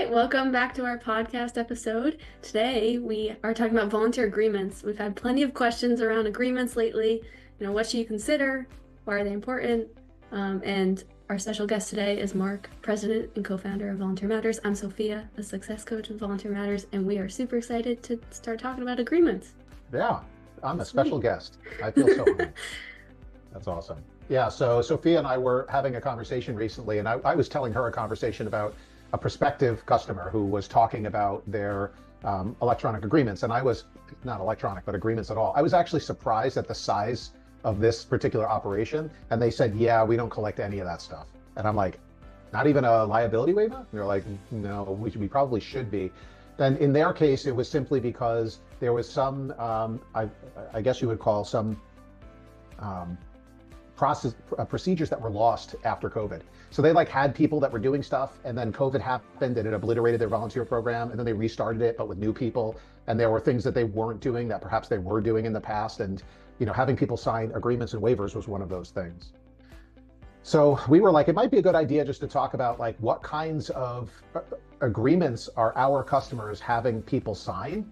right, welcome back to our podcast episode. Today we are talking about volunteer agreements. We've had plenty of questions around agreements lately. What should you consider? Why are they important? And our special guest today is Mark, president and co-founder of Volunteer Matters. I'm Sophia, a success coach with Volunteer Matters, and we are super excited to start talking about agreements. Yeah, I'm a special guest. I feel so honored. That's awesome. Yeah, so Sophia and I were having a conversation recently, and I was telling her a conversation about a prospective customer who was talking about their electronic agreements. And I was not electronic, but agreements at all. I was actually surprised at the size of this particular operation. And they said, yeah, we don't collect any of that stuff. And I'm like, not even a liability waiver? And they're like, no, we probably should be. Then in their case, it was simply because there was some, I guess you would call some procedures that were lost after COVID. So they had people that were doing stuff, and then COVID happened and it obliterated their volunteer program, and then they restarted it, but with new people. And there were things that they weren't doing that perhaps they were doing in the past. And having people sign agreements and waivers was one of those things. So we were like, it might be a good idea just to talk about what kinds of agreements are our customers having people sign.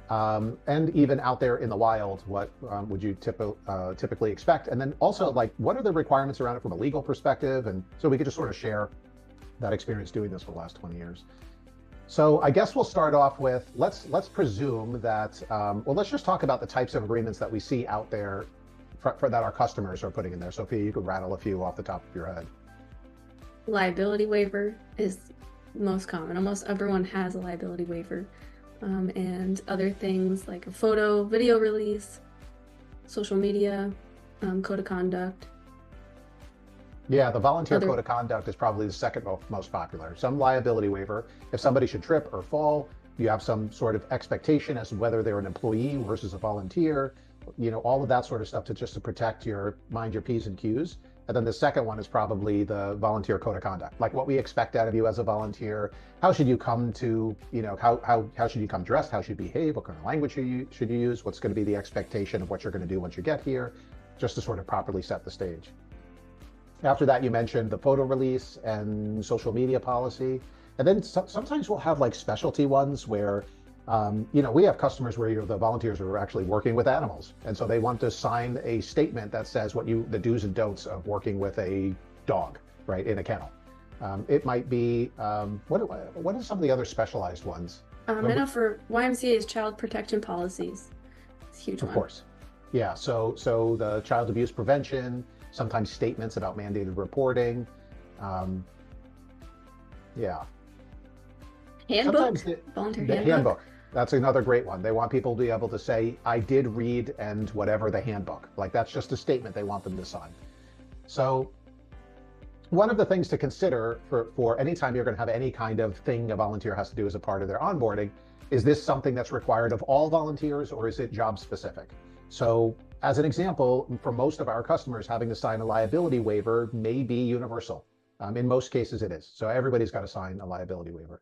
And even out there in the wild, what would you typically expect? And then also, what are the requirements around it from a legal perspective? And so we could just sort of share that experience doing this for the last 20 years. So I guess we'll start off with, let's presume that, let's just talk about the types of agreements that we see out there for that our customers are putting in there. Sophia, you could rattle a few off the top of your head. Liability waiver is most common. Almost everyone has a liability waiver. And other things like a photo, video release, social media, code of conduct. Yeah, the volunteer code of conduct is probably the second most popular. Some liability waiver. If somebody should trip or fall, you have some sort of expectation as to whether they're an employee versus a volunteer, all of that sort of stuff to protect your P's and Q's. And then the second one is probably the volunteer code of conduct, like what we expect out of you as a volunteer. How should you come to, how should you come dressed? How should you behave? What kind of language should you use? What's going to be the expectation of what you're going to do once you get here, just to sort of properly set the stage. After that, you mentioned the photo release and social media policy. And then sometimes we'll have specialty ones where we have customers where the volunteers are actually working with animals. And so they want to sign a statement that says the do's and don'ts of working with a dog, right, in a kennel. It might be, what are some of the other specialized ones? I know for YMCA's child protection policies, it's a huge one. Of course. Yeah, so the child abuse prevention, sometimes statements about mandated reporting. Yeah. Handbook, volunteer handbook. That's another great one. They want people to be able to say, I did read and whatever the handbook. That's just a statement they want them to sign. So one of the things to consider for any time you're going to have any kind of thing a volunteer has to do as a part of their onboarding, is this something that's required of all volunteers or is it job specific? So as an example, for most of our customers, having to sign a liability waiver may be universal. In most cases it is. So everybody's got to sign a liability waiver.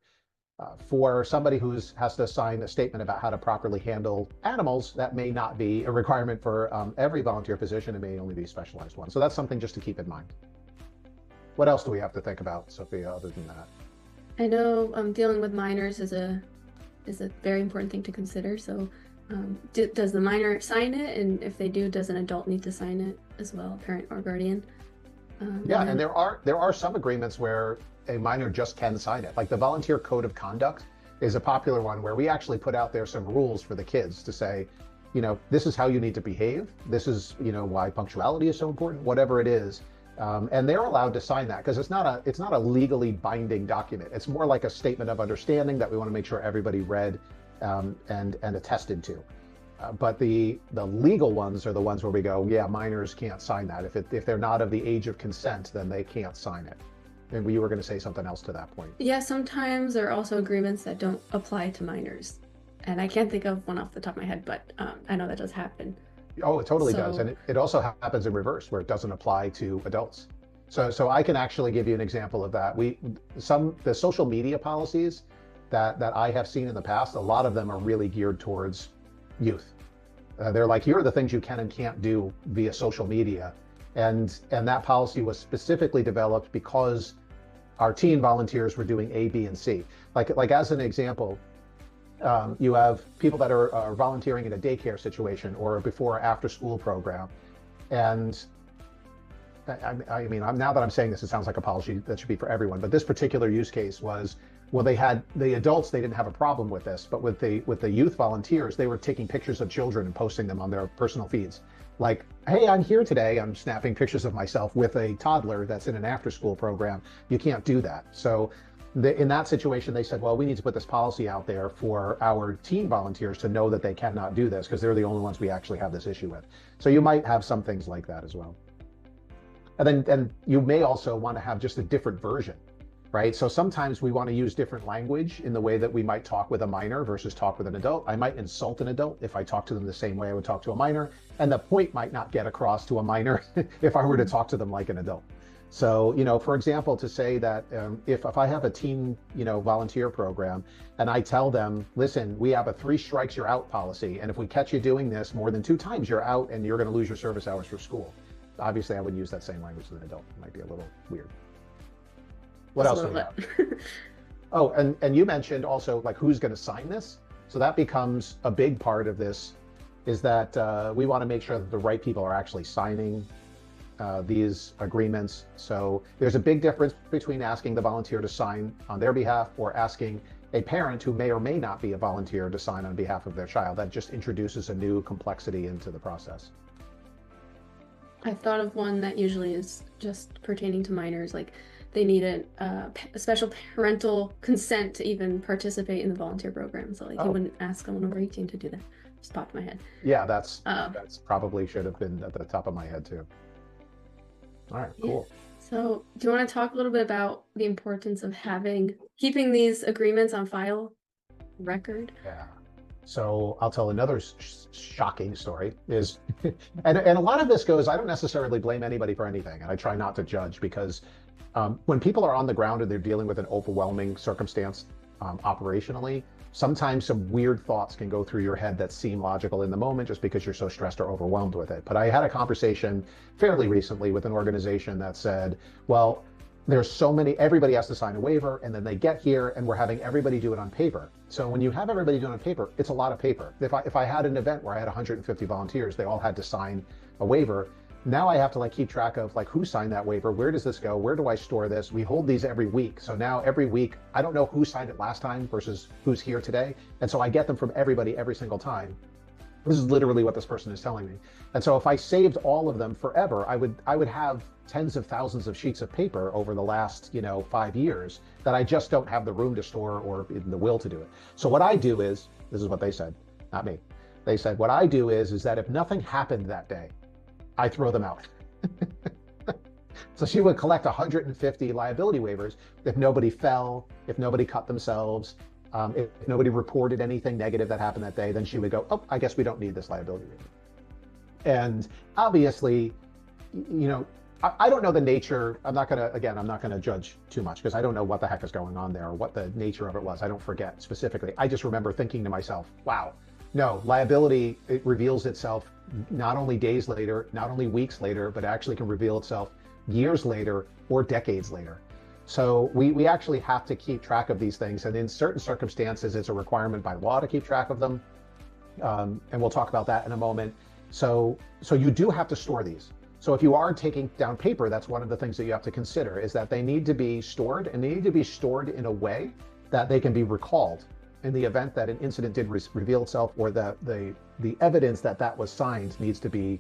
For somebody who has to sign a statement about how to properly handle animals, that may not be a requirement for every volunteer position. It may only be a specialized one. So that's something just to keep in mind. What else do we have to think about, Sophia, other than that? I know dealing with minors is a very important thing to consider. So does the minor sign it? And if they do, does an adult need to sign it as well, parent or guardian? And there are some agreements where a minor just can sign it. Like the volunteer code of conduct is a popular one where we actually put out there some rules for the kids to say, this is how you need to behave. This is, why punctuality is so important, whatever it is. And they're allowed to sign that because it's not a legally binding document. It's more like a statement of understanding that we want to make sure everybody read and attested to. But the legal ones are the ones where we go, yeah, minors can't sign that. If they're not of the age of consent, then they can't sign it. And you were going to say something else to that point. Yeah, sometimes there are also agreements that don't apply to minors. And I can't think of one off the top of my head, but I know that does happen. Oh, it totally does. And it also happens in reverse where it doesn't apply to adults. So I can actually give you an example of that. The social media policies that I have seen in the past, a lot of them are really geared towards youth. They're like, here are the things you can and can't do via social media. And that policy was specifically developed because our teen volunteers were doing A, B, and C. Like as an example, you have people that are volunteering in a daycare situation or a before or after school program. And I mean, now that I'm saying this, it sounds like a policy that should be for everyone, but this particular use case was, well, they had the adults, they didn't have a problem with this, but with the youth volunteers, they were taking pictures of children and posting them on their personal feeds. Like, hey, I'm here today, I'm snapping pictures of myself with a toddler that's in an after school program. You can't do that. So in that situation, they said, well, we need to put this policy out there for our teen volunteers to know that they cannot do this because they're the only ones we actually have this issue with. So you might have some things like that as well. And then you may also want to have just a different version, right? So sometimes we want to use different language in the way that we might talk with a minor versus talk with an adult. I might insult an adult if I talk to them the same way I would talk to a minor, and the point might not get across to a minor if I were to talk to them like an adult. So, for example, to say that if I have a teen, volunteer program and I tell them, listen, we have a 3 strikes you're out policy. And if we catch you doing this more than 2 times, you're out and you're going to lose your service hours for school. Obviously, I would use that same language with an adult. It might be a little weird. What else do we have? Oh, and you mentioned also like who's going to sign this. So that becomes a big part of this, is that we want to make sure that the right people are actually signing these agreements. So there's a big difference between asking the volunteer to sign on their behalf or asking a parent who may or may not be a volunteer to sign on behalf of their child. That just introduces a new complexity into the process. I thought of one that usually is just pertaining to minors, like they need a special parental consent to even participate in the volunteer program. So like you wouldn't ask someone over 18 to do that. Just popped in my head. Yeah, that's probably should have been at the top of my head too. All right, cool. Yeah. So do you want to talk a little bit about the importance of keeping these agreements on file record? Yeah. So I'll tell another shocking story is, and a lot of this goes, I don't necessarily blame anybody for anything, and I try not to judge, because when people are on the ground and they're dealing with an overwhelming circumstance operationally, sometimes some weird thoughts can go through your head that seem logical in the moment just because you're so stressed or overwhelmed with it. But I had a conversation fairly recently with an organization that said, well, there's so many, everybody has to sign a waiver, and then they get here and we're having everybody do it on paper. So when you have everybody do it on paper, it's a lot of paper. If I had an event where I had 150 volunteers, they all had to sign a waiver. Now I have to keep track of who signed that waiver, where does this go, where do I store this? We hold these every week. So now every week, I don't know who signed it last time versus who's here today. And so I get them from everybody every single time. This is literally what this person is telling me. And so if I saved all of them forever, I would have tens of thousands of sheets of paper over the last 5 years that I just don't have the room to store or the will to do it. So what I do is, this is what they said, not me. They said, what I do is that if nothing happened that day, I throw them out. So she would collect 150 liability waivers if nobody fell, if nobody cut themselves, if nobody reported anything negative that happened that day, then she would go, oh, I guess we don't need this liability waiver. And obviously, I don't know the nature. I'm not gonna judge too much because I don't know what the heck is going on there or what the nature of it was. I don't forget specifically. I just remember thinking to myself, wow, no, liability, it reveals itself not only days later, not only weeks later, but actually can reveal itself years later or decades later. So we actually have to keep track of these things. And in certain circumstances, it's a requirement by law to keep track of them. And we'll talk about that in a moment. So you do have to store these. So if you are taking down paper, that's one of the things that you have to consider, is that they need to be stored, and they need to be stored in a way that they can be recalled in the event that an incident did reveal itself, or that the evidence that was signed needs to be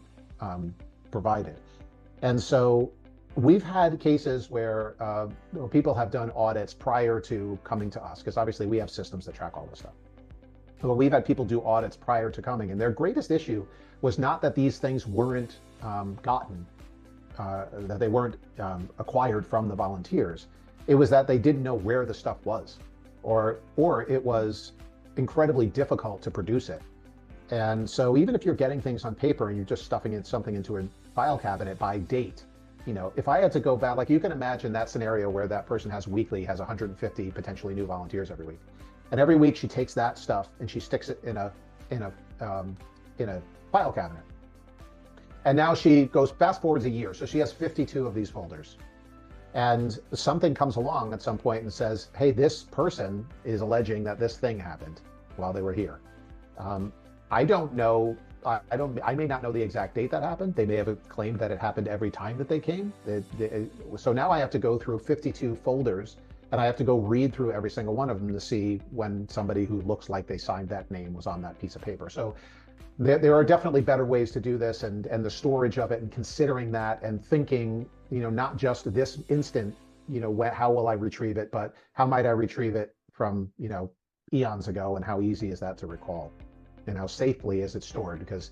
provided. And so we've had cases where people have done audits prior to coming to us, because obviously we have systems that track all this stuff. Well, we've had people do audits prior to coming, and their greatest issue was not that these things weren't gotten, that they weren't acquired from the volunteers. It was that they didn't know where the stuff was, or it was incredibly difficult to produce it. And so even if you're getting things on paper and you're just stuffing something into a file cabinet by date, if I had to go back, you can imagine that scenario where that person has 150 potentially new volunteers every week. And every week she takes that stuff and she sticks it in a file cabinet. And now she goes fast forwards a year. So she has 52 of these folders. and something comes along at some point and says, hey, this person is alleging that this thing happened while they were here. I don't know. I may not know the exact date that happened. They may have claimed that it happened every time that they came. So now I have to go through 52 folders, and I have to go read through every single one of them to see when somebody who looks like they signed that name was on that piece of paper. So there are definitely better ways to do this, and the storage of it, and considering that, and thinking, not just this instant, how will I retrieve it, but how might I retrieve it from, eons ago, and how easy is that to recall, and how safely is it stored? Because,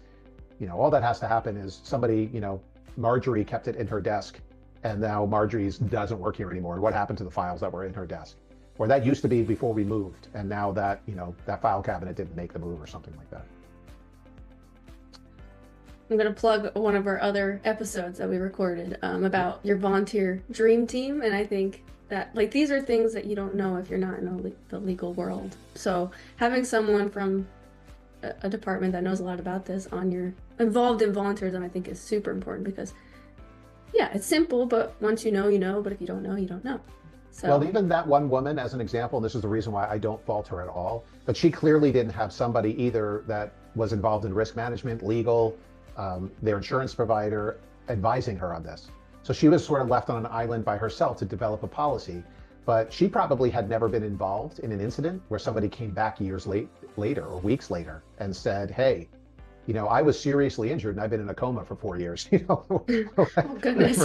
all that has to happen is somebody, Marjorie kept it in her desk, and now Marjorie's doesn't work here anymore. What happened to the files that were in her desk? Or that used to be before we moved, and now that, that file cabinet didn't make the move, or something like that. I'm going to plug one of our other episodes that we recorded about your volunteer dream team. And I think that these are things that you don't know if you're not in the legal world. So having someone from a department that knows a lot about this involved in volunteerism, I think is super important, because yeah, it's simple, but once you know, but if you don't know, you don't know. So, well, even that one woman, as an example, and this is the reason why I don't fault her at all, but she clearly didn't have somebody either that was involved in risk management, legal, their insurance provider advising her on this. So she was sort of left on an island by herself to develop a policy, but she probably had never been involved in an incident where somebody came back years later or weeks later and said, hey, I was seriously injured and I've been in a coma for 4 years, Oh, goodness.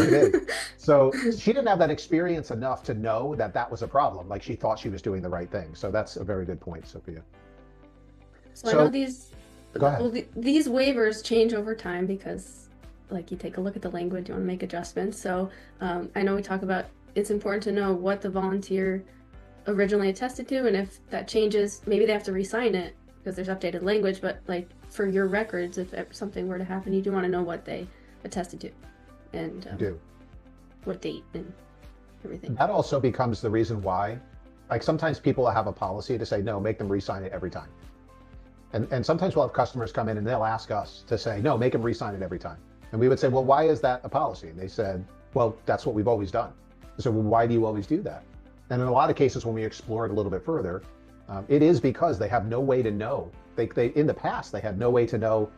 So she didn't have that experience enough to know that that was a problem. Like, she thought she was doing the right thing. So that's a very good point, Sophia. So I know these, go ahead. well, these waivers change over time, because you take a look at the language, you want to make adjustments. So I know we talk about it's important to know what the volunteer originally attested to, and if that changes, maybe they have to re-sign it because there's updated language. But for your records, if something were to happen, you do want to know what they attested to, and what date and everything. That also becomes the reason why, sometimes people have a policy to say, no, make them re-sign it every time. And sometimes we'll have customers come in and they'll ask us to say, no, make them re-sign it every time. And we would say, well, why is that a policy? And they said, well, that's what we've always done. So, well, why do you always do that? And in a lot of cases, when we explore it a little bit further, it is because they have no way to know. They in the past, they had no way to know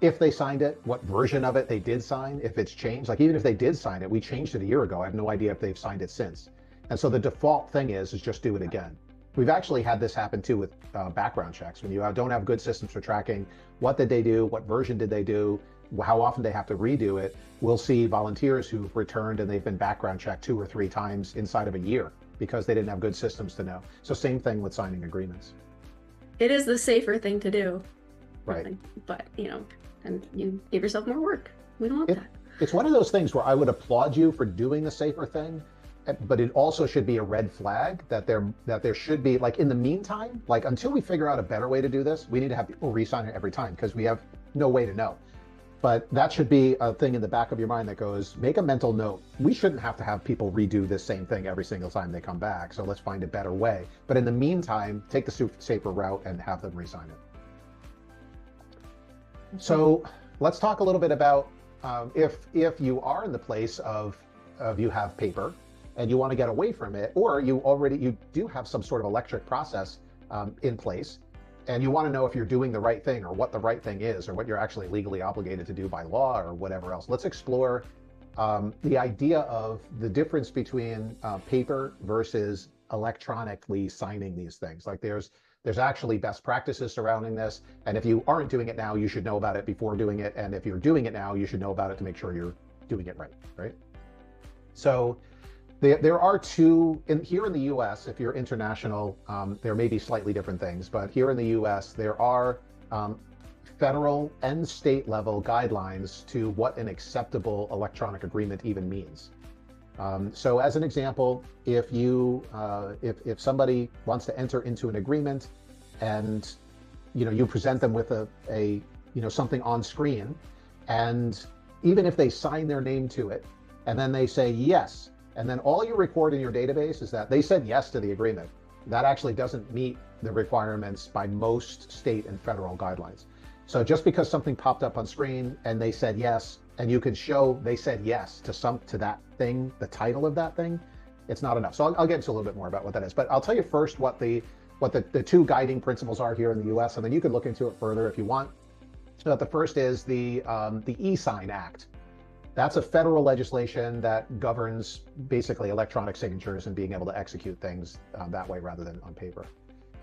if they signed it, what version of it they did sign, if it's changed. Even if they did sign it, we changed it a year ago. I have no idea if they've signed it since. And so the default thing is just do it again. We've actually had this happen too with background checks. When you don't have good systems for tracking what did they do, what version did they do, how often they have to redo it, we'll see volunteers who've returned and they've been background checked 2 or 3 times inside of a year because they didn't have good systems to know. So same thing with signing agreements. It is the safer thing to do. Right. But, and you give yourself more work. We don't want that. It's one of those things where I would applaud you for doing the safer thing, but it also should be a red flag that there should be, in the meantime, until we figure out a better way to do this, we need to have people re-sign it every time because we have no way to know. But that should be a thing in the back of your mind that goes, make a mental note. We shouldn't have to have people redo this same thing every single time they come back. So let's find a better way. But in the meantime, take the safer route and have them re-sign it. So let's talk a little bit about if you are in the place of you have paper and you want to get away from it, or you do have some sort of electric process in place, and you want to know if you're doing the right thing or what the right thing is or what you're actually legally obligated to do by law or whatever else. Let's explore the idea of the difference between paper versus electronically signing these things. There's actually best practices surrounding this. And if you aren't doing it now, you should know about it before doing it. And if you're doing it now, you should know about it to make sure you're doing it right? So there are two, here in the US, if you're international, there may be slightly different things, but here in the US, there are federal and state level guidelines to what an acceptable electronic agreement even means. So as an example, if somebody wants to enter into an agreement and you present them with a something on screen, and even if they sign their name to it and then they say yes, and then all you record in your database is that they said yes to the agreement, that actually doesn't meet the requirements by most state and federal guidelines. So just because something popped up on screen and they said yes, and you can show they said yes to that thing, the title of that thing, it's not enough. So I'll get into a little bit more about what that is. But I'll tell you first what the two guiding principles are here in the U.S., and then you can look into it further if you want. So the first is the e-sign Act. That's a federal legislation that governs basically electronic signatures and being able to execute things that way rather than on paper.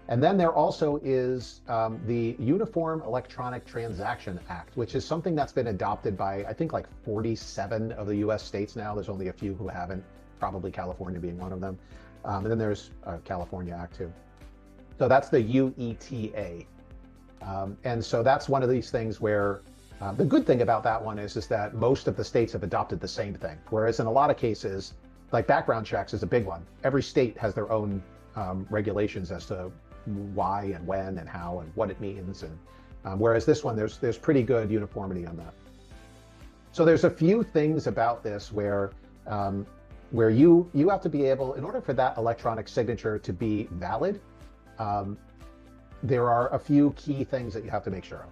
And then there also is the Uniform Electronic Transaction Act, which is something that's been adopted by, I think, like 47 of the US states now. There's only a few who haven't, probably California being one of them. And then there's a California Act too. So that's the UETA. And so that's one of these things where the good thing about that one is that most of the states have adopted the same thing. Whereas in a lot of cases, like background checks is a big one. Every state has their own regulations as to why and when and how and what it means. And whereas this one, there's pretty good uniformity on that. So there's a few things about this where you have to be able, in order for that electronic signature to be valid, there are a few key things that you have to make sure of.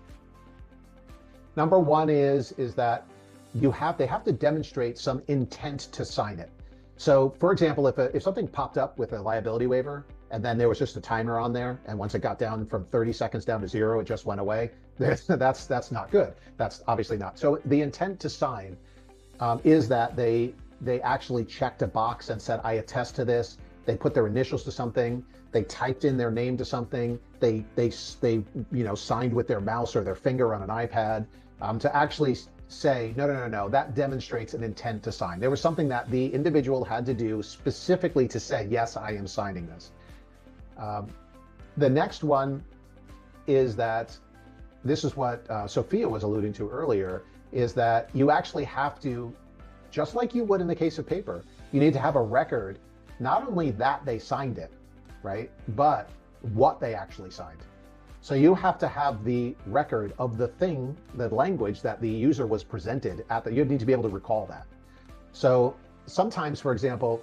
Number one is that they have to demonstrate some intent to sign it. So for example, if something popped up with a liability waiver and then there was just a timer on there, and once it got down from 30 seconds down to 0, it just went away, that's not good. That's obviously not. So the intent to sign is that they actually checked a box and said, I attest to this. They put their initials to something. They typed in their name to something. They signed with their mouse or their finger on an iPad to actually say, no, that demonstrates an intent to sign. There was something that the individual had to do specifically to say, yes, I am signing this. The next one is that, this is what Sophia was alluding to earlier, is that you actually have to, just like you would in the case of paper, you need to have a record, not only that they signed it, right, but what they actually signed. So you have to have the record of the thing, the language that the user was presented at you need to be able to recall that. So sometimes, for example,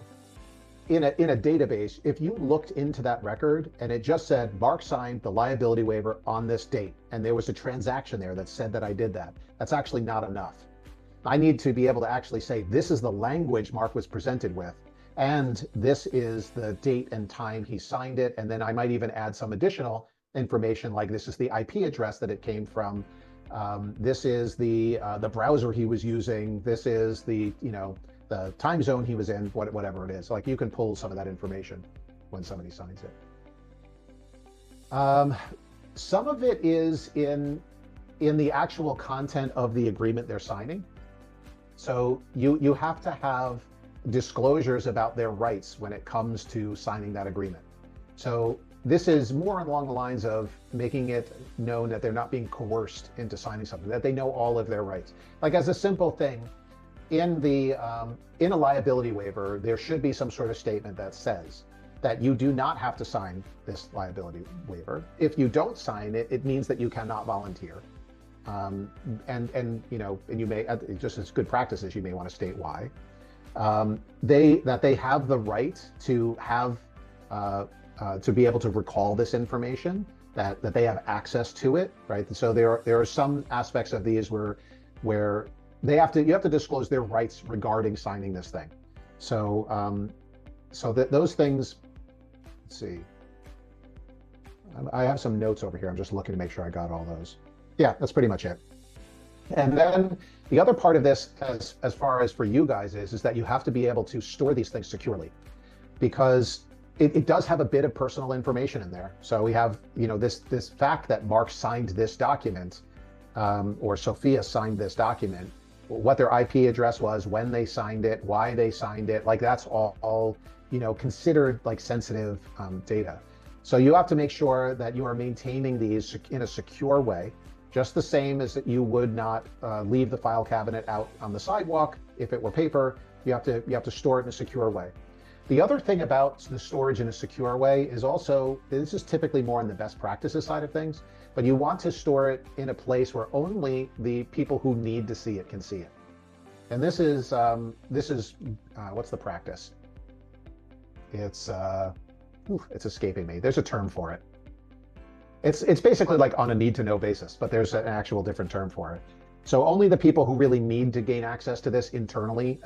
in a database, if you looked into that record and it just said Mark signed the liability waiver on this date, and there was a transaction there that said that I did that, that's actually not enough. I need to be able to actually say, this is the language Mark was presented with, and this is the date and time he signed it. And then I might even add some additional information, like this is the IP address that it came from. This is the browser he was using. This is the time zone he was in, whatever it is. Like, you can pull some of that information when somebody signs it. Some of it is in the actual content of the agreement they're signing. So you have to have disclosures about their rights when it comes to signing that agreement. So this is more along the lines of making it known that they're not being coerced into signing something, that they know all of their rights. Like, as a simple thing, in a liability waiver, there should be some sort of statement that says that you do not have to sign this liability waiver. If you don't sign it, it means that you cannot volunteer. And you may, just as good practices, you may want to state why. That they have the right to have to be able to recall this information, that they have access to it, right? And so there are some aspects of these where you have to disclose their rights regarding signing this thing. So those things. Let's see. I have some notes over here. I'm just looking to make sure I got all those. Yeah, that's pretty much it. And then the other part of this, as far as for you guys, is that you have to be able to store these things securely, because it does have a bit of personal information in there. So we have, this fact that Mark signed this document, or Sophia signed this document, what their IP address was, when they signed it, why they signed it, like that's all considered like sensitive data. So you have to make sure that you are maintaining these in a secure way, just the same as that you would not leave the file cabinet out on the sidewalk if it were paper. You have to store it in a secure way. The other thing about the storage in a secure way is also, this is typically more on the best practices side of things, but you want to store it in a place where only the people who need to see it can see it. And this is what's the practice? It's escaping me. There's a term for it. It's basically like on a need to know basis, but there's an actual different term for it. So only the people who really need to gain access to this internally,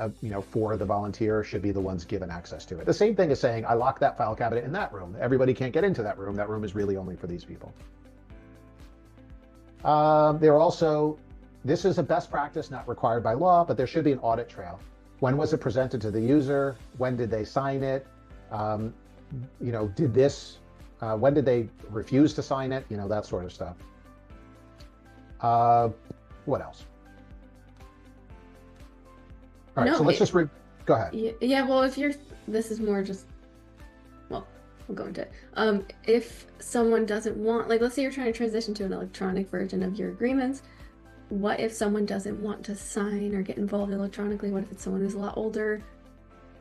for the volunteer should be the ones given access to it. The same thing as saying, I lock that file cabinet in that room. Everybody can't get into that room. That room is really only for these people. This is a best practice not required by law, but there should be an audit trail. When was it presented to the user? When did they sign it? When did they refuse to sign it? That sort of stuff. What else? All right, so let's just go ahead. Yeah, well, this is more just, well, we'll go into it. If someone doesn't want, like, let's say you're trying to transition to an electronic version of your agreements, what if someone doesn't want to sign or get involved electronically? What if it's someone who's a lot older?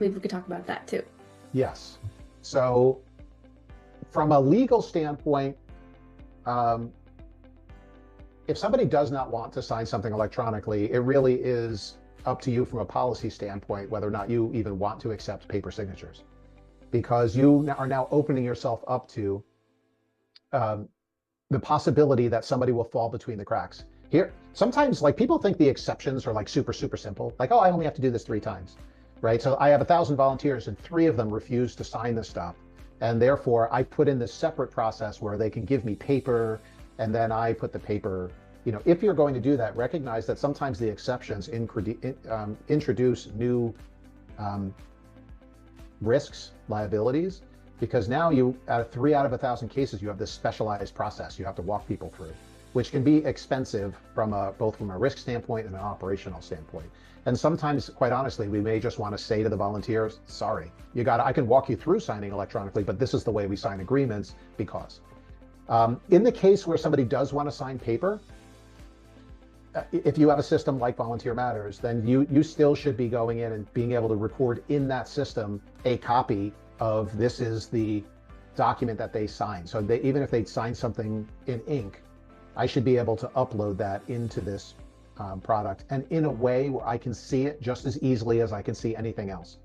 Maybe we could talk about that too. Yes. So from a legal standpoint, if somebody does not want to sign something electronically, it really is up to you from a policy standpoint whether or not you even want to accept paper signatures, because you are now opening yourself up to the possibility that somebody will fall between the cracks. Here, sometimes, like, people think the exceptions are like super simple, like, oh, I only have to do this 3 times, right? So I have 1,000 volunteers and 3 of them refuse to sign this stuff, and therefore I put in this separate process where they can give me paper, and then I put the paper. If you're going to do that, recognize that sometimes the exceptions introduce new risks, liabilities, because now out of 3 out of 1,000 cases, you have this specialized process you have to walk people through, which can be expensive both from a risk standpoint and an operational standpoint. And sometimes, quite honestly, we may just want to say to the volunteers, sorry, I can walk you through signing electronically, but this is the way we sign agreements because. In the case where somebody does want to sign paper, if you have a system like Volunteer Matters, then you still should be going in and being able to record in that system a copy of this is the document that they signed. So even if they sign something in ink, I should be able to upload that into this product, and in a way where I can see it just as easily as I can see anything else.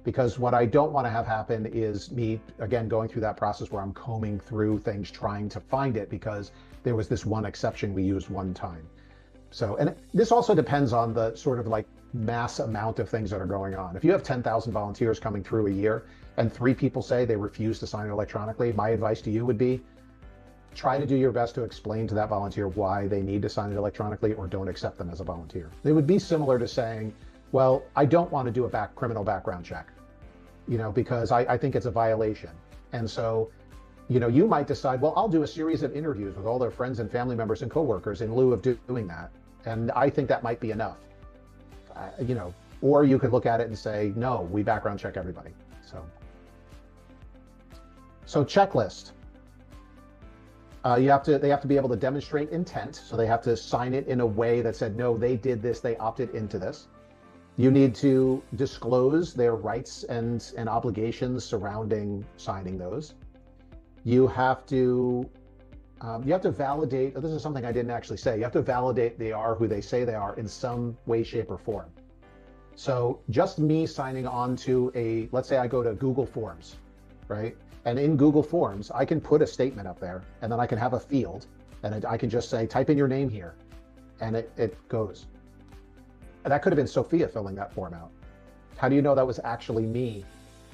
Because what I don't want to have happen is me, again, going through that process where I'm combing through things trying to find it because there was this one exception we used one time. So, and this also depends on the sort of like mass amount of things that are going on. If you have 10,000 volunteers coming through a year and 3 people say they refuse to sign it electronically, my advice to you would be try to do your best to explain to that volunteer why they need to sign it electronically, or don't accept them as a volunteer. It would be similar to saying, well, I don't want to do a criminal background check, because I think it's a violation. And so, you might decide, well, I'll do a series of interviews with all their friends and family members and coworkers in lieu of doing that. And I think that might be enough, or you could look at it and say, no, we background check everybody. So checklist. They have to be able to demonstrate intent. So they have to sign it in a way that said, no, they did this, they opted into this. You need to disclose their rights and obligations surrounding signing those. You have to validate, this is something I didn't actually say, you have to validate they are who they say they are in some way, shape, or form. So just me signing on to let's say I go to Google Forms, right? And in Google Forms, I can put a statement up there, and then I can have a field, and I can just say, type in your name here, and it goes. And that could have been Sophia filling that form out. How do you know that was actually me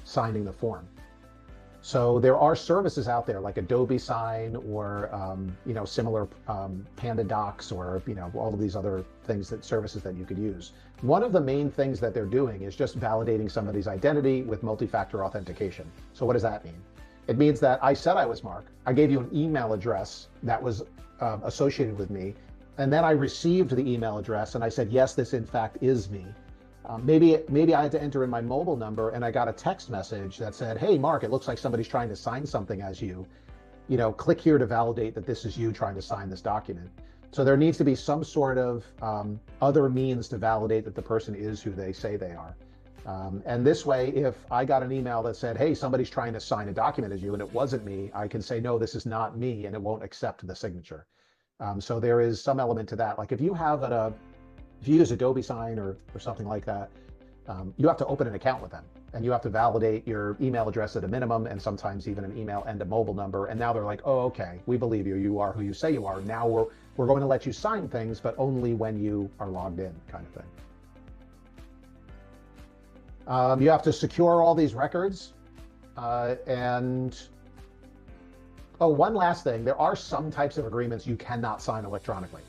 signing the form? So there are services out there like Adobe Sign or similar Panda Docs or all of these other services that you could use. One of the main things that they're doing is just validating somebody's identity with multi-factor authentication. So what does that mean? It means that I said I was Mark. I gave you an email address that was associated with me, and then I received the email address and I said, yes, this in fact is me. Maybe I had to enter in my mobile number and I got a text message that said, hey, Mark, it looks like somebody's trying to sign something as you. Click here to validate that this is you trying to sign this document. So there needs to be some sort of other means to validate that the person is who they say they are. And this way, if I got an email that said, hey, somebody's trying to sign a document as you and it wasn't me, I can say, no, this is not me, and it won't accept the signature. So there is some element to that. Like if you use Adobe Sign or something like that, you have to open an account with them, and you have to validate your email address at a minimum, and sometimes even an email and a mobile number. And now they're like, oh, okay, we believe you. You are who you say you are. Now we're going to let you sign things, but only when you are logged in, kind of thing. You have to secure all these records. One last thing, there are some types of agreements you cannot sign electronically.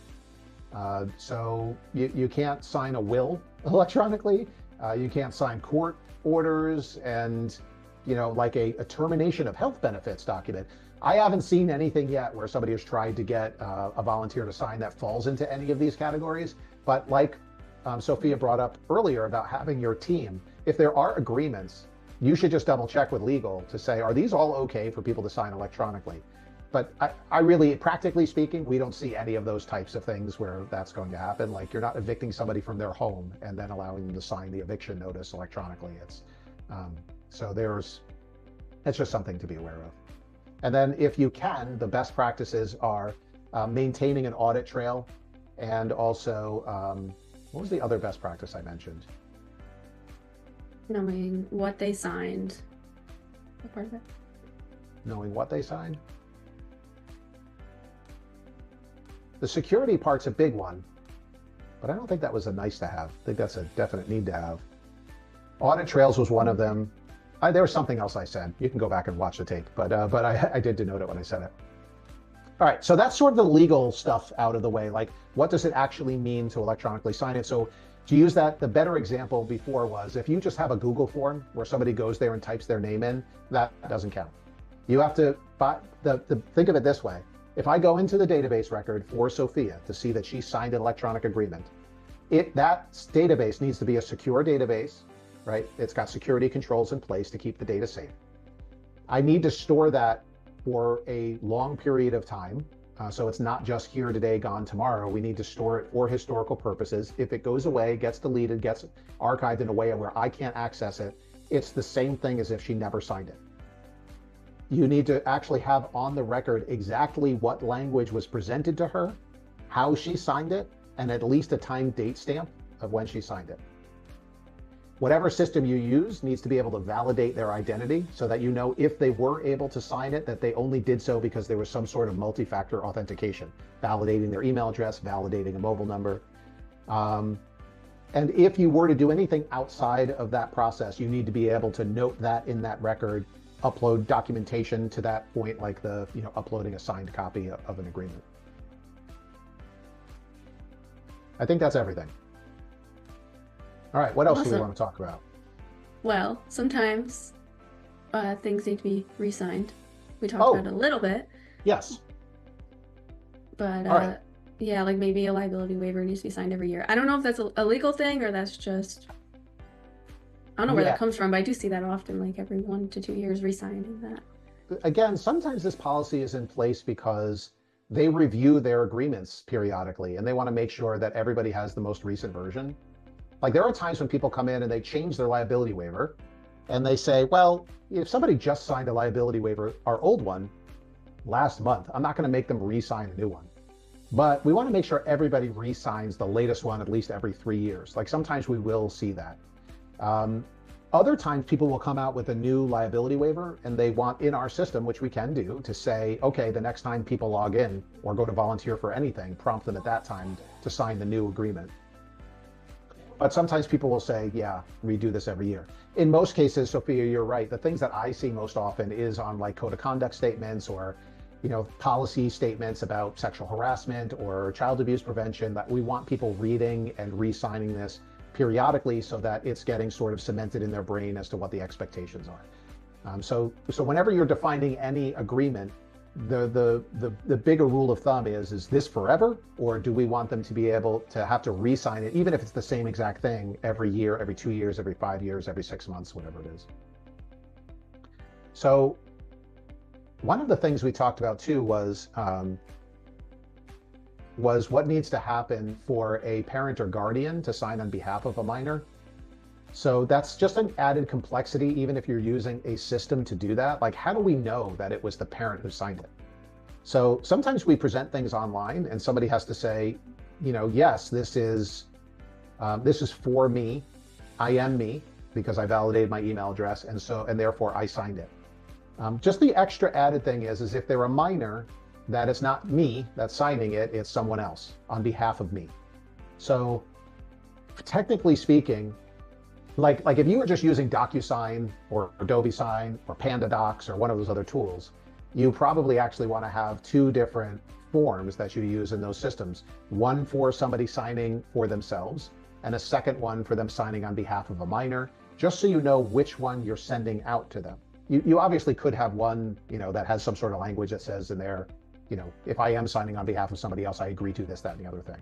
So you can't sign a will electronically. You can't sign court orders and, like a termination of health benefits document. I haven't seen anything yet where somebody has tried to get a volunteer to sign that falls into any of these categories. But like Sophia brought up earlier about having your team, if there are agreements, you should just double check with legal to say, are these all okay for people to sign electronically? But I really, practically speaking, we don't see any of those types of things where that's going to happen. Like, you're not evicting somebody from their home and then allowing them to sign the eviction notice electronically. It's just something to be aware of. And then if you can, the best practices are maintaining an audit trail, and also, what was the other best practice I mentioned? Knowing what they signed. What part of it? Knowing what they signed? The security part's a big one, but I don't think that was a nice to have. I think that's a definite need to have. Audit trails was one of them. There was something else I said. You can go back and watch the tape, but I did denote it when I said it. All right, so that's sort of the legal stuff out of the way. Like, what does it actually mean to electronically sign it? So to use that, the better example before was if you just have a Google form where somebody goes there and types their name in, that doesn't count. You have to think of it this way. If I go into the database record for Sophia to see that she signed an electronic agreement, that database needs to be a secure database, right? It's got security controls in place to keep the data safe. I need to store that for a long period of time. So it's not just here today, gone tomorrow. We need to store it for historical purposes. If it goes away, gets deleted, gets archived in a way where I can't access it, it's the same thing as if she never signed it. You need to actually have on the record exactly what language was presented to her, how she signed it, and at least a time date stamp of when she signed it. Whatever system you use needs to be able to validate their identity so that you know if they were able to sign it, that they only did so because there was some sort of multi-factor authentication, validating their email address, validating a mobile number. And if you were to do anything outside of that process, you need to be able to note that in that record, upload documentation to that point, like uploading a signed copy of an agreement. I think that's everything. All right, what else do we want to talk about? Well, sometimes things need to be re-signed. We talked about it a little bit. Yes. But right. Yeah, like maybe a liability waiver needs to be signed every year. I don't know if that's a legal thing or that's just, I don't know where that comes from, but I do see that often, like every 1 to 2 years re-signing that. Again, sometimes this policy is in place because they review their agreements periodically and they want to make sure that everybody has the most recent version. Like, there are times when people come in and they change their liability waiver and they say, well, if somebody just signed a liability waiver, our old one, last month, I'm not going to make them re-sign a new one. But we want to make sure everybody re-signs the latest one at least every 3 years. Like, sometimes we will see that. Other times people will come out with a new liability waiver and they want in our system, which we can do, to say, okay, the next time people log in or go to volunteer for anything, prompt them at that time to sign the new agreement. But sometimes people will say, yeah, we do this every year. In most cases, Sophia, you're right. The things that I see most often is on like code of conduct statements or, policy statements about sexual harassment or child abuse prevention, that we want people reading and re-signing this periodically so that it's getting sort of cemented in their brain as to what the expectations are. So whenever you're defining any agreement, the bigger rule of thumb is this forever, or do we want them to be able to have to re-sign it, even if it's the same exact thing every year, every 2 years, every 5 years, every 6 months, whatever it is. So one of the things we talked about too was what needs to happen for a parent or guardian to sign on behalf of a minor. So that's just an added complexity, even if you're using a system to do that. Like, how do we know that it was the parent who signed it? So sometimes we present things online and somebody has to say, yes, this is for me. I am me because I validated my email address, and therefore I signed it. Just the extra added thing is if they're a minor, that it's not me that's signing it, it's someone else on behalf of me. So technically speaking, like if you were just using DocuSign or Adobe Sign or PandaDocs or one of those other tools, you probably actually want to have two different forms that you use in those systems. One for somebody signing for themselves and a second one for them signing on behalf of a minor, just so you know which one you're sending out to them. You obviously could have one, that has some sort of language that says in there, if I am signing on behalf of somebody else, I agree to this, that, and the other thing.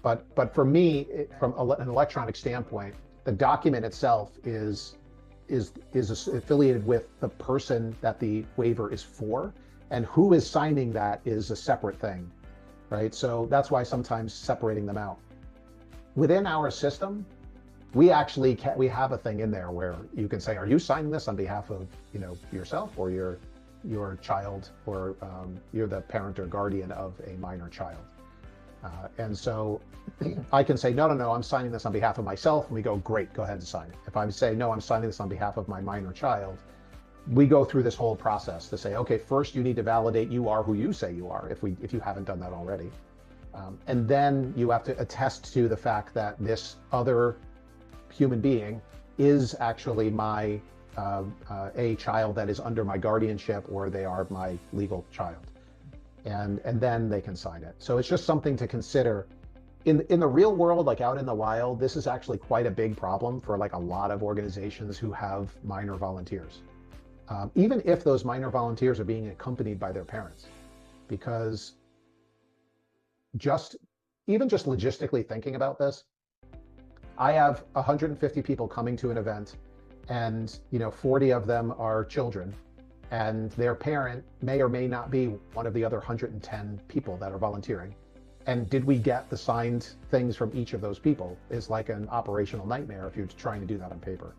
But for me, from an electronic standpoint, the document itself is affiliated with the person that the waiver is for, and who is signing that is a separate thing, right? So that's why sometimes separating them out. Within our system, we actually we have a thing in there where you can say, are you signing this on behalf of yourself or your child, or you're the parent or guardian of a minor child? And so I can say, no, I'm signing this on behalf of myself. And we go, great, go ahead and sign it. If I say, no, I'm signing this on behalf of my minor child, we go through this whole process to say, okay, first you need to validate you are who you say you are, if you haven't done that already. And then you have to attest to the fact that this other human being is actually my a child that is under my guardianship, or they are my legal child. And then they can sign it. So it's just something to consider. In the real world, like out in the wild, this is actually quite a big problem for like a lot of organizations who have minor volunteers. Even if those minor volunteers are being accompanied by their parents, because even just logistically thinking about this, I have 150 people coming to an event, and 40 of them are children, and their parent may or may not be one of the other 110 people that are volunteering. And did we get the signed things from each of those people is like an operational nightmare if you're trying to do that on paper.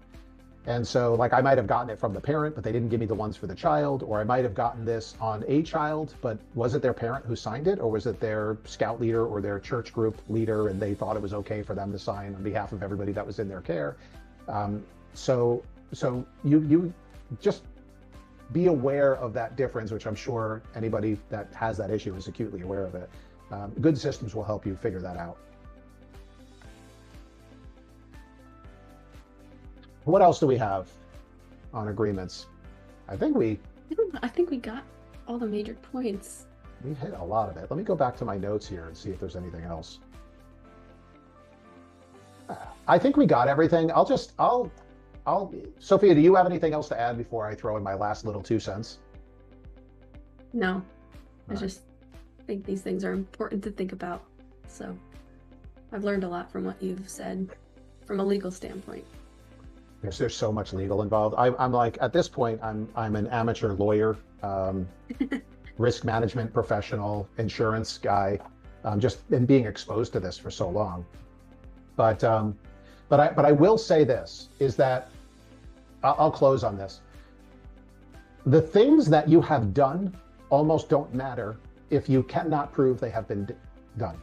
And so like I might have gotten it from the parent, but they didn't give me the ones for the child, or I might have gotten this on a child, but was it their parent who signed it, or was it their scout leader or their church group leader, and they thought it was okay for them to sign on behalf of everybody that was in their care? So you just be aware of that difference, which I'm sure anybody that has that issue is acutely aware of it. Good systems will help you figure that out. What else do we have on agreements? I think we got all the major points. We hit a lot of it. Let me go back to my notes here and see if there's anything else. I think we got everything. Sophia, do you have anything else to add before I throw in my last little 2 cents? No, I just think these things are important to think about. So I've learned a lot from what you've said from a legal standpoint. There's so much legal involved. I'm like, at this point, I'm an amateur lawyer, risk management professional, insurance guy, just been being exposed to this for so long. But I will say this, is that I'll close on this. The things that you have done almost don't matter if you cannot prove they have been done.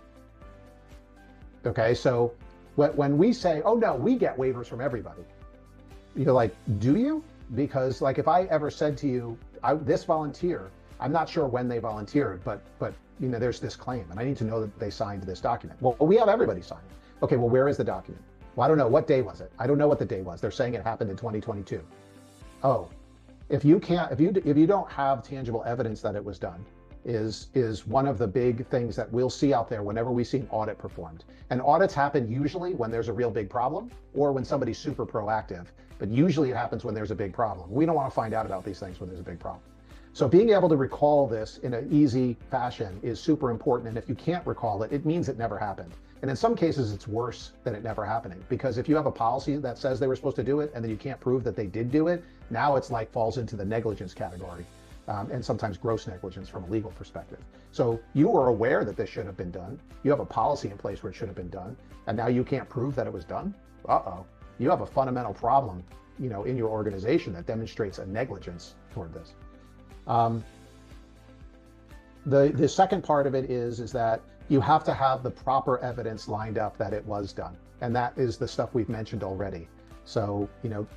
Okay, so when we say, oh no, we get waivers from everybody, you're like, do you? Because like if I ever said to you, this volunteer, I'm not sure when they volunteered, but there's this claim and I need to know that they signed this document. Well, we have everybody sign it. Okay, well, where is the document? Well, I don't know. What day was it? I don't know what the day was. They're saying it happened in 2022. Oh, if you don't have tangible evidence that it was done, is one of the big things that we'll see out there whenever we see an audit performed. And audits happen usually when there's a real big problem or when somebody's super proactive, but usually it happens when there's a big problem. We don't want to find out about these things when there's a big problem. So being able to recall this in an easy fashion is super important. And if you can't recall it, it means it never happened. And in some cases, it's worse than it never happening, because if you have a policy that says they were supposed to do it and then you can't prove that they did do it, now it's like falls into the negligence category, and sometimes gross negligence from a legal perspective. So you were aware that this should have been done. You have a policy in place where it should have been done, and now you can't prove that it was done. Uh-oh, you have a fundamental problem, in your organization that demonstrates a negligence toward this. The second part of it is that you have to have the proper evidence lined up that it was done. And that is the stuff we've mentioned already. So,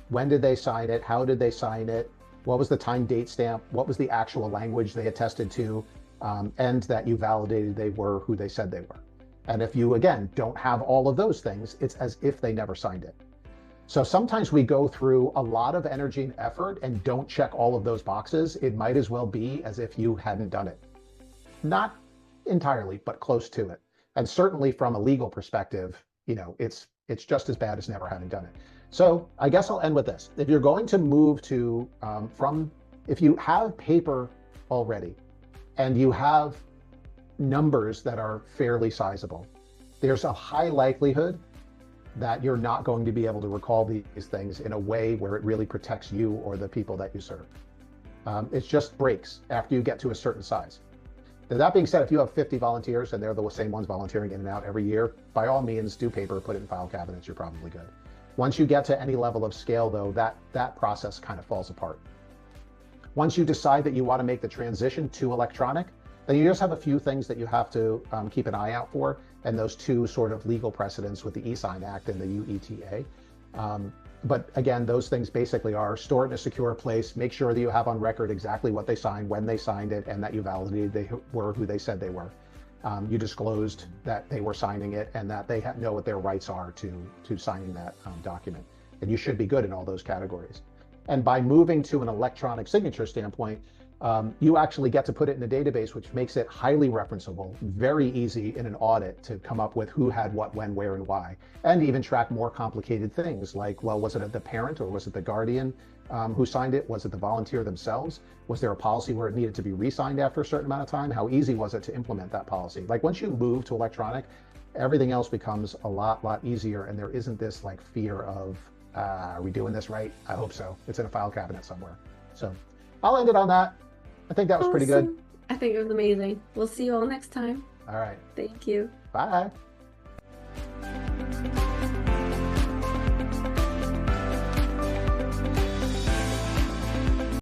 when did they sign it? How did they sign it? What was the time date stamp? What was the actual language they attested to? and that you validated they were who they said they were. And if you, again, don't have all of those things, it's as if they never signed it. So sometimes we go through a lot of energy and effort and don't check all of those boxes. It might as well be as if you hadn't done it. Not entirely, but close to it. And certainly from a legal perspective, it's just as bad as never having done it. So I guess I'll end with this. If you're going to move to if you have paper already and you have numbers that are fairly sizable, there's a high likelihood that you're not going to be able to recall these things in a way where it really protects you or the people that you serve. It just breaks after you get to a certain size. Now, that being said, if you have 50 volunteers and they're the same ones volunteering in and out every year, by all means, do paper, put it in file cabinets, you're probably good. Once you get to any level of scale, though, that process kind of falls apart. Once you decide that you want to make the transition to electronic, then you just have a few things that you have to keep an eye out for, and those two sort of legal precedents with the e-sign Act and the UETA. But again, those things basically are: store it in a secure place, make sure that you have on record exactly what they signed, when they signed it, and that you validated they were who they said they were. You disclosed that they were signing it and that they know what their rights are to signing that document. And you should be good in all those categories. And by moving to an electronic signature standpoint, you actually get to put it in a database, which makes it highly referenceable, very easy in an audit to come up with who had what, when, where, and why, and even track more complicated things like, well, was it the parent or was it the guardian who signed it? Was it the volunteer themselves? Was there a policy where it needed to be re-signed after a certain amount of time? How easy was it to implement that policy? Like, once you move to electronic, everything else becomes a lot easier, and there isn't this like fear of, are we doing this right? I hope so. It's in a file cabinet somewhere. So I'll end it on that. I think that was pretty good. I think it was amazing. We'll see you all next time. All right. Thank you. Bye.